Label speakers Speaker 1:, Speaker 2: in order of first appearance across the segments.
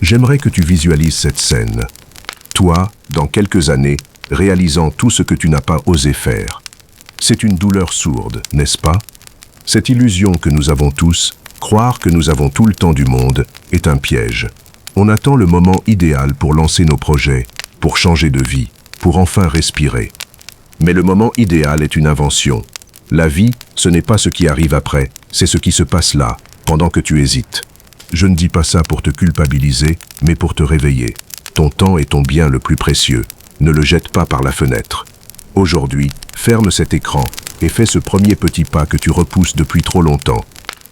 Speaker 1: J'aimerais que tu visualises cette scène. Toi, dans quelques années, réalisant tout ce que tu n'as pas osé faire. C'est une douleur sourde, n'est-ce pas? Cette illusion que nous avons tous, croire que nous avons tout le temps du monde, est un piège. On attend le moment idéal pour lancer nos projets, pour changer de vie, pour enfin respirer. Mais le moment idéal est une invention. La vie, ce n'est pas ce qui arrive après, c'est ce qui se passe là, pendant que tu hésites. Je ne dis pas ça pour te culpabiliser, mais pour te réveiller. Ton temps est ton bien le plus précieux. Ne le jette pas par la fenêtre. Aujourd'hui, ferme cet écran et fais ce premier petit pas que tu repousses depuis trop longtemps.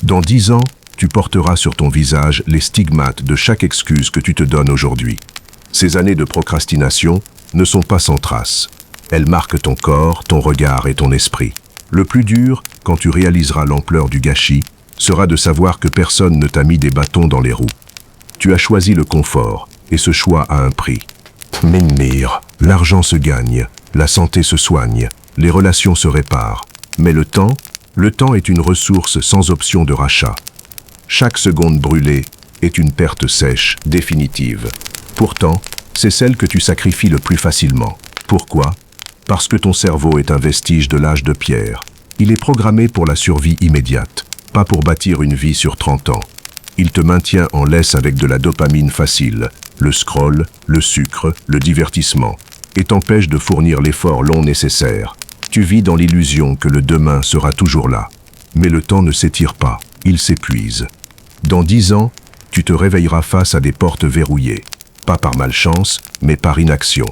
Speaker 1: Dans 10 ans, tu porteras sur ton visage les stigmates de chaque excuse que tu te donnes aujourd'hui. Ces années de procrastination ne sont pas sans trace. Elles marquent ton corps, ton regard et ton esprit. Le plus dur, quand tu réaliseras l'ampleur du gâchis, sera de savoir que personne ne t'a mis des bâtons dans les roues. Tu as choisi le confort, et ce choix a un prix. Mimir, l'argent se gagne, la santé se soigne, les relations se réparent. Mais le temps est une ressource sans option de rachat. Chaque seconde brûlée est une perte sèche, définitive. Pourtant, c'est celle que tu sacrifies le plus facilement. Pourquoi? Parce que ton cerveau est un vestige de l'âge de pierre. Il est programmé pour la survie immédiate, pas pour bâtir une vie sur 30 ans. Il te maintient en laisse avec de la dopamine facile, le scroll, le sucre, le divertissement, et t'empêche de fournir l'effort long nécessaire. Tu vis dans l'illusion que le demain sera toujours là. Mais le temps ne s'étire pas, il s'épuise. Dans 10 ans, tu te réveilleras face à des portes verrouillées. Pas par malchance, mais par inaction.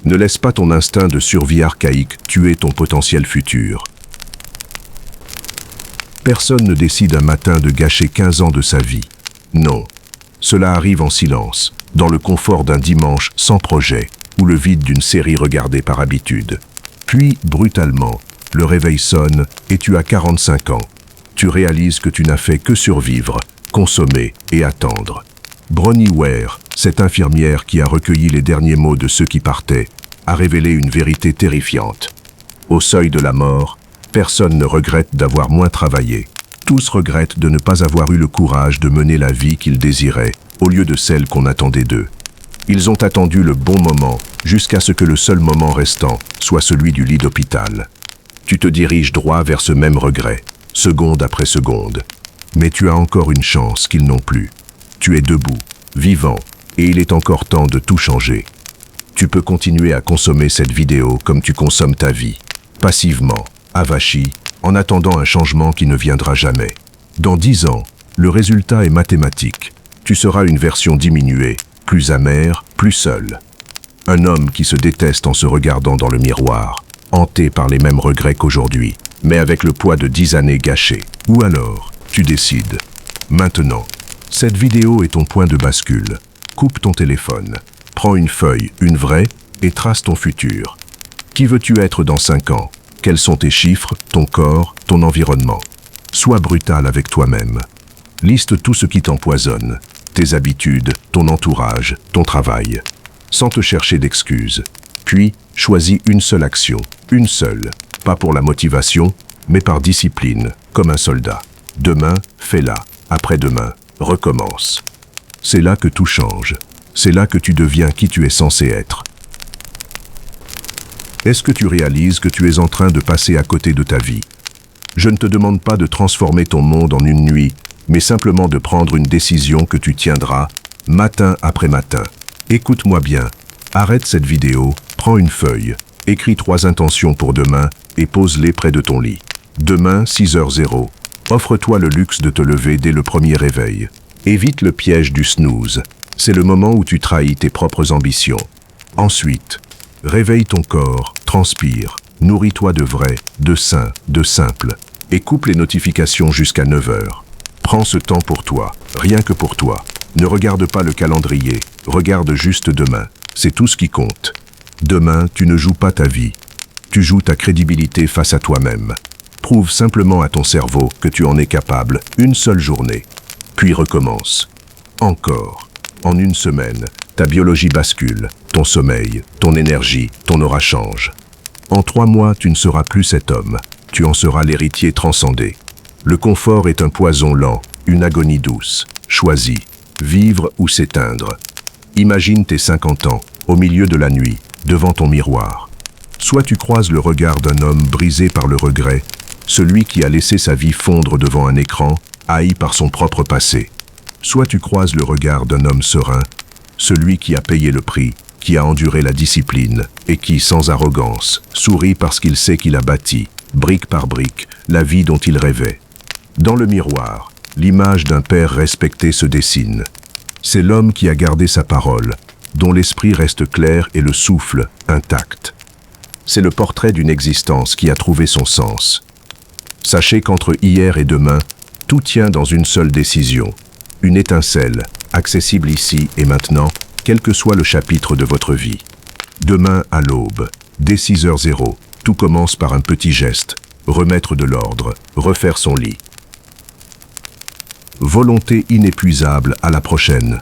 Speaker 1: Ne laisse pas ton instinct de survie archaïque tuer ton potentiel futur. Personne ne décide un matin de gâcher 15 ans de sa vie. Non. Cela arrive en silence, dans le confort d'un dimanche sans projet, ou le vide d'une série regardée par habitude. Puis, brutalement, le réveil sonne et tu as 45 ans. Tu réalises que tu n'as fait que survivre, consommer et attendre. Bronnie Ware, cette infirmière qui a recueilli les derniers mots de ceux qui partaient, a révélé une vérité terrifiante. Au seuil de la mort, personne ne regrette d'avoir moins travaillé. Tous regrettent de ne pas avoir eu le courage de mener la vie qu'ils désiraient, au lieu de celle qu'on attendait d'eux. Ils ont attendu le bon moment, jusqu'à ce que le seul moment restant soit celui du lit d'hôpital. Tu te diriges droit vers ce même regret, seconde après seconde. Mais tu as encore une chance qu'ils n'ont plus. Tu es debout, vivant, et il est encore temps de tout changer. Tu peux continuer à consommer cette vidéo comme tu consommes ta vie, passivement, avachi, en attendant un changement qui ne viendra jamais. Dans 10 ans, le résultat est mathématique. Tu seras une version diminuée, plus amère, plus seule. Un homme qui se déteste en se regardant dans le miroir, hanté par les mêmes regrets qu'aujourd'hui, mais avec le poids de 10 années gâchées. Ou alors, tu décides. Maintenant, cette vidéo est ton point de bascule. Coupe ton téléphone, prends une feuille, une vraie, et trace ton futur. Qui veux-tu être dans 5 ans? Quels sont tes chiffres, ton corps, ton environnement? Sois brutal avec toi-même. Liste tout ce qui t'empoisonne, tes habitudes, ton entourage, ton travail, sans te chercher d'excuses. Puis, choisis une seule action, une seule, pas pour la motivation, mais par discipline, comme un soldat. Demain, fais-la, après-demain, recommence. C'est là que tout change. C'est là que tu deviens qui tu es censé être. Est-ce que tu réalises que tu es en train de passer à côté de ta vie? Je ne te demande pas de transformer ton monde en une nuit, mais simplement de prendre une décision que tu tiendras, matin après matin. Écoute-moi bien, arrête cette vidéo, prends une feuille, écris 3 intentions pour demain et pose-les près de ton lit. Demain, 6h00. Offre-toi le luxe de te lever dès le premier réveil. Évite le piège du snooze. C'est le moment où tu trahis tes propres ambitions. Ensuite, réveille ton corps, transpire, nourris-toi de vrai, de sain, de simple, et coupe les notifications jusqu'à 9h. Prends ce temps pour toi, rien que pour toi. Ne regarde pas le calendrier, regarde juste demain. C'est tout ce qui compte. Demain, tu ne joues pas ta vie. Tu joues ta crédibilité face à toi-même. Prouve simplement à ton cerveau que tu en es capable une seule journée. Puis recommence. Encore. En une semaine, ta biologie bascule, ton sommeil, ton énergie, ton aura change. En 3 mois, tu ne seras plus cet homme. Tu en seras l'héritier transcendé. Le confort est un poison lent, une agonie douce. Choisis. vivre ou s'éteindre. Imagine tes 50 ans, au milieu de la nuit, devant ton miroir. Soit tu croises le regard d'un homme brisé par le regret, celui qui a laissé sa vie fondre devant un écran, haï par son propre passé. Soit tu croises le regard d'un homme serein, celui qui a payé le prix, qui a enduré la discipline, et qui, sans arrogance, sourit parce qu'il sait qu'il a bâti, brique par brique, la vie dont il rêvait. Dans le miroir, l'image d'un père respecté se dessine. C'est l'homme qui a gardé sa parole, dont l'esprit reste clair et le souffle intact. C'est le portrait d'une existence qui a trouvé son sens. Sachez qu'entre hier et demain, tout tient dans une seule décision. Une étincelle, accessible ici et maintenant, quel que soit le chapitre de votre vie. Demain à l'aube, dès 6h00, tout commence par un petit geste, remettre de l'ordre, refaire son lit. Volonté inépuisable, à la prochaine.